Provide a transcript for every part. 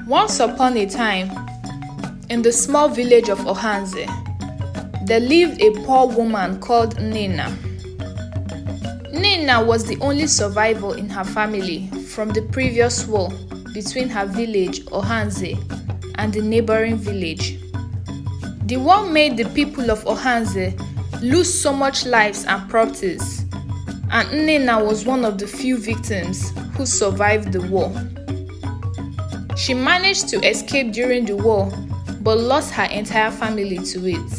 Once upon a time, in the small village of Ohanze, there lived a poor woman called NNENNA. NNENNA was the only survivor in her family from the previous war between her village, Ohanze, and the neighboring village. The war made the people of Ohanze lose so much lives and properties, and NNENNA was one of the few victims who survived the war. She managed to escape during the war, but lost her entire family to it.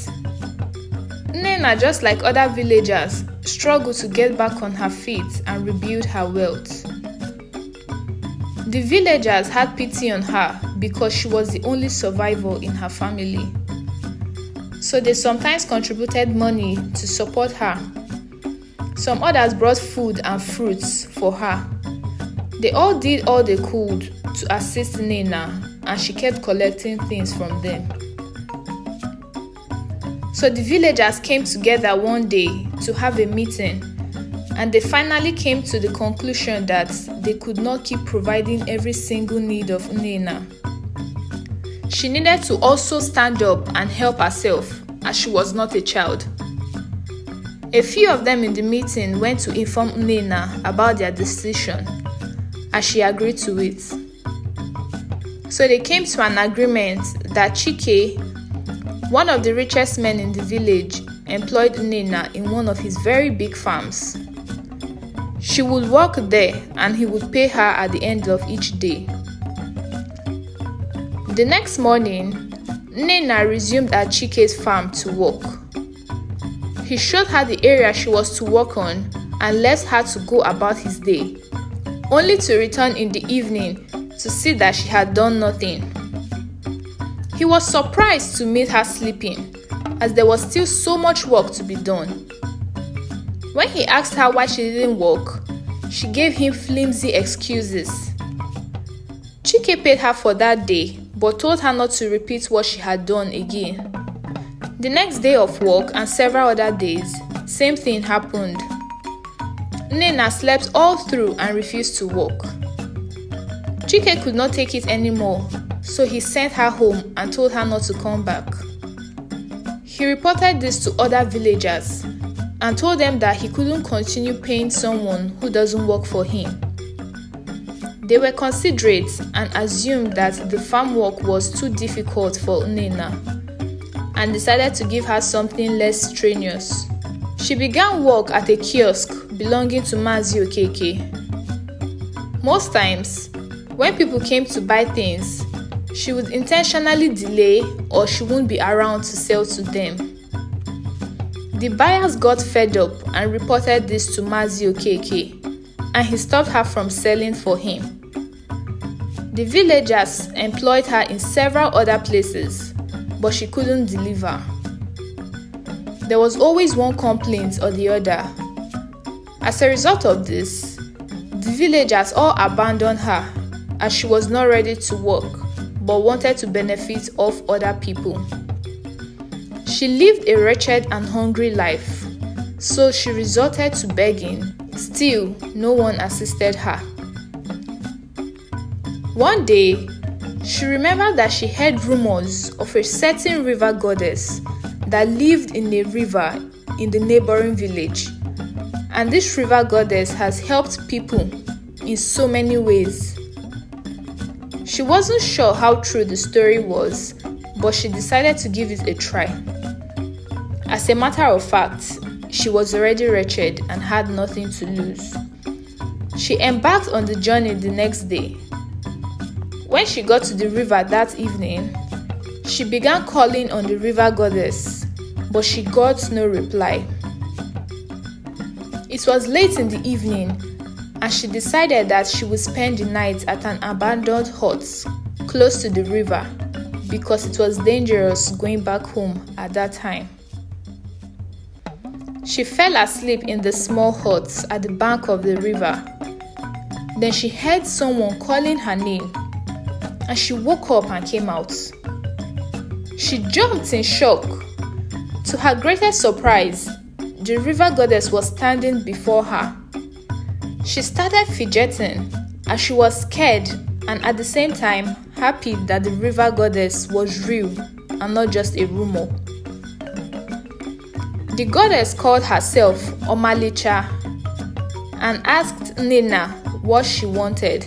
NNENNA, just like other villagers, struggled to get back on her feet and rebuild her wealth. The villagers had pity on her because she was the only survivor in her family. So they sometimes contributed money to support her. Some others brought food and fruits for her. They all did all they could to assist NNNA, and she kept collecting things from them. So the villagers came together one day to have a meeting, and they finally came to the conclusion that they could not keep providing every single need of NNNA. She needed to also stand up and help herself, as she was not a child. A few of them in the meeting went to inform NNNA about their decision, as she agreed to it. So they came to an agreement that Chike, one of the richest men in the village, employed NNNA in one of his very big farms. She would work there and he would pay her at the end of each day. The next morning, NNNA resumed at Chike's farm to work. He showed her the area she was to work on and left her to go about his day, only to return in the evening to see that she had done nothing. He was surprised to meet her sleeping, as there was still so much work to be done. When he asked her why she didn't work, she gave him flimsy excuses. Chike paid her for that day, but told her not to repeat what she had done again. The next day of work and several other days, same thing happened. NNNA slept all through and refused to work. Chike could not take it anymore, so he sent her home and told her not to come back. He reported this to other villagers and told them that he couldn't continue paying someone who doesn't work for him. They were considerate and assumed that the farm work was too difficult for NNNA and decided to give her something less strenuous. She began work at a kiosk belonging to Mazi Okeke. Most times, when people came to buy things, she would intentionally delay or she wouldn't be around to sell to them. The buyers got fed up and reported this to Mazi Okeke, and he stopped her from selling for him. The villagers employed her in several other places, but she couldn't deliver. There was always one complaint or the other. As a result of this, the villagers all abandoned her, as she was not ready to work but wanted to benefit off other people. She lived a wretched and hungry life, so she resorted to begging. Still, no one assisted her. One day, she remembered that she heard rumors of a certain river goddess that lived in a river in the neighboring village, and this river goddess has helped people in so many ways. She wasn't sure how true the story was, but she decided to give it a try. As a matter of fact, she was already wretched and had nothing to lose. She embarked on the journey the next day. When she got to the river that evening, she began calling on the river goddess, but she got no reply. It was late in the evening, and she decided that she would spend the night at an abandoned hut close to the river because it was dangerous going back home at that time. She fell asleep in the small hut at the bank of the river. Then she heard someone calling her name, and she woke up and came out. She jumped in shock. To her greatest surprise, the river goddess was standing before her. She started fidgeting as she was scared and at the same time happy that the river goddess was real and not just a rumor. The goddess called herself Omalicha and asked NNENNA what she wanted.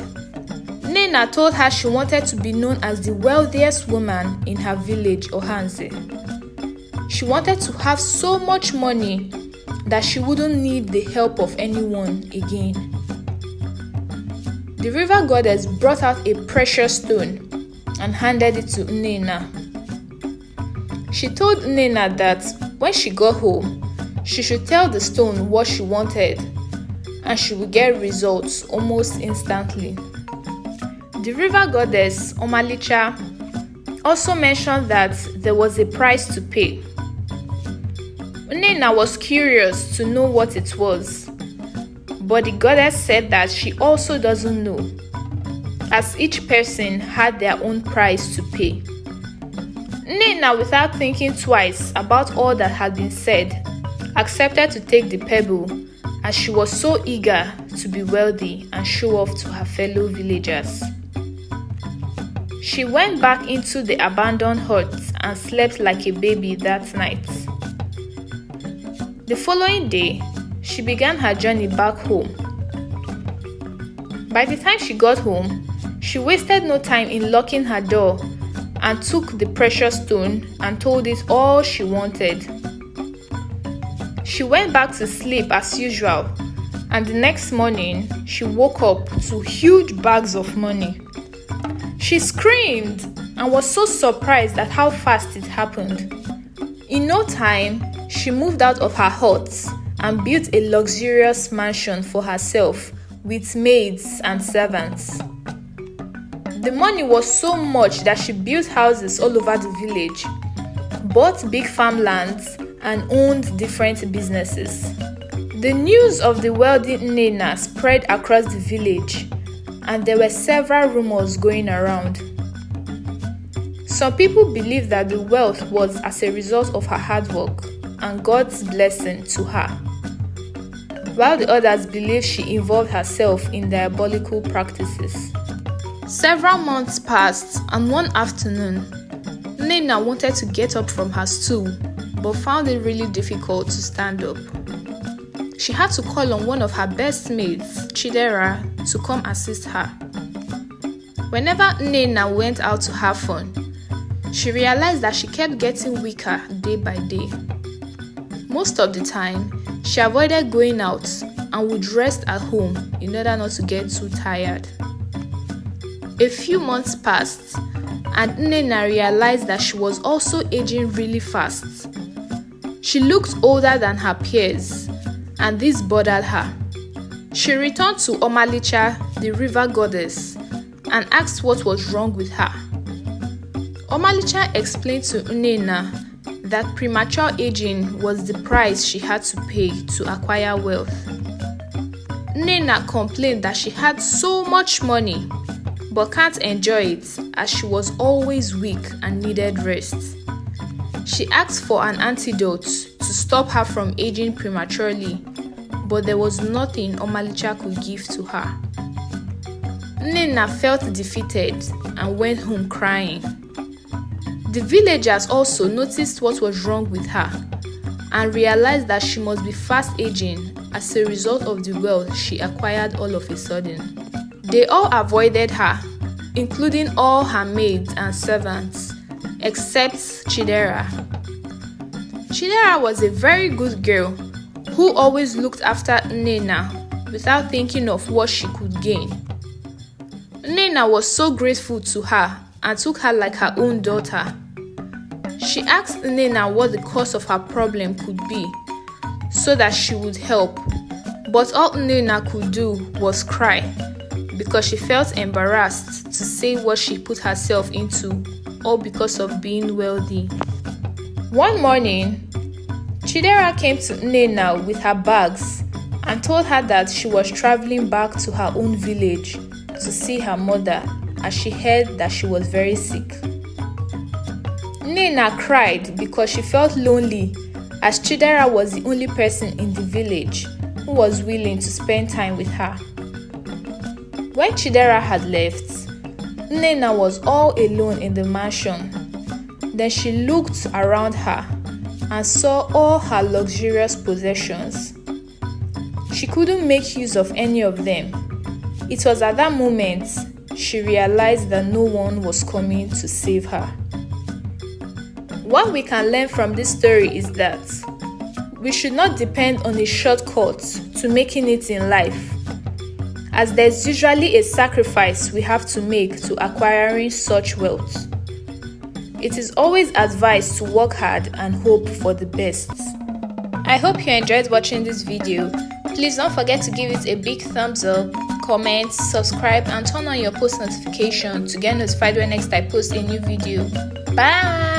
NNNENNA told her she wanted to be known as the wealthiest woman in her village, Ohanze. She wanted to have so much money that she wouldn't need the help of anyone again. The river goddess brought out a precious stone and handed it to NNNENNA. She told NNNENNA that when she got home, she should tell the stone what she wanted and she would get results almost instantly. The river goddess, Omalicha, also mentioned that there was a price to pay. NNNENNA was curious to know what it was, but the goddess said that she also doesn't know, as each person had their own price to pay. NNNENNA, without thinking twice about all that had been said, accepted to take the pebble as she was so eager to be wealthy and show off to her fellow villagers. She went back into the abandoned hut and slept like a baby that night. The following day, she began her journey back home. By the time she got home, she wasted no time in locking her door and took the precious stone and told it all she wanted. She went back to sleep as usual, and the next morning, she woke up to huge bags of money. She screamed and was so surprised at how fast it happened. In no time, she moved out of her hut and built a luxurious mansion for herself with maids and servants. The money was so much that she built houses all over the village, bought big farmlands, and owned different businesses. The news of the wealthy NNNENNA spread across the village, and there were several rumors going around. Some people believed that the wealth was as a result of her hard work and God's blessing to her, while the others believed she involved herself in diabolical practices. Several months passed, and one afternoon, NNNENNA wanted to get up from her stool but found it really difficult to stand up. She had to call on one of her best maids, Chidera, to come assist her. Whenever NNNENNA went out to have fun, she realized that she kept getting weaker day by day. Most of the time, she avoided going out and would rest at home in order not to get too tired. A few months passed, and NNNENNA realized that she was also aging really fast. She looked older than her peers, and this bothered her. She returned to Omalicha, the river goddess, and asked what was wrong with her. Omalicha explained to NNNENNA that premature aging was the price she had to pay to acquire wealth. NNNENNA complained that she had so much money but can't enjoy it as she was always weak and needed rest. She asked for an antidote to stop her from aging prematurely, but there was nothing Omalicha could give to her. NNNENNA felt defeated and went home crying. The villagers also noticed what was wrong with her and realized that she must be fast aging as a result of the wealth she acquired all of a sudden. They all avoided her, including all her maids and servants, except Chidera. Chidera was a very good girl who always looked after NNNENNA without thinking of what she could gain. NNNENNA was so grateful to her and took her like her own daughter. She asked NNNENNA what the cause of her problem could be so that she would help, but all NNNENNA could do was cry because she felt embarrassed to say what she put herself into, all because of being wealthy. One morning, Chidera came to NNNENNA with her bags and told her that she was traveling back to her own village to see her mother as she heard that she was very sick. NNNENNA cried because she felt lonely as Chidera was the only person in the village who was willing to spend time with her. When Chidera had left, Nenna was all alone in the mansion. Then she looked around her and saw all her luxurious possessions. She couldn't make use of any of them. It was at that moment she realized that no one was coming to save her. What we can learn from this story is that we should not depend on a shortcut to making it in life, as there's usually a sacrifice we have to make to acquiring such wealth. It is always advised to work hard and hope for the best. I hope you enjoyed watching this video. Please don't forget to give it a big thumbs up, comment, subscribe, and turn on your post notification to get notified when next I post a new video. Bye!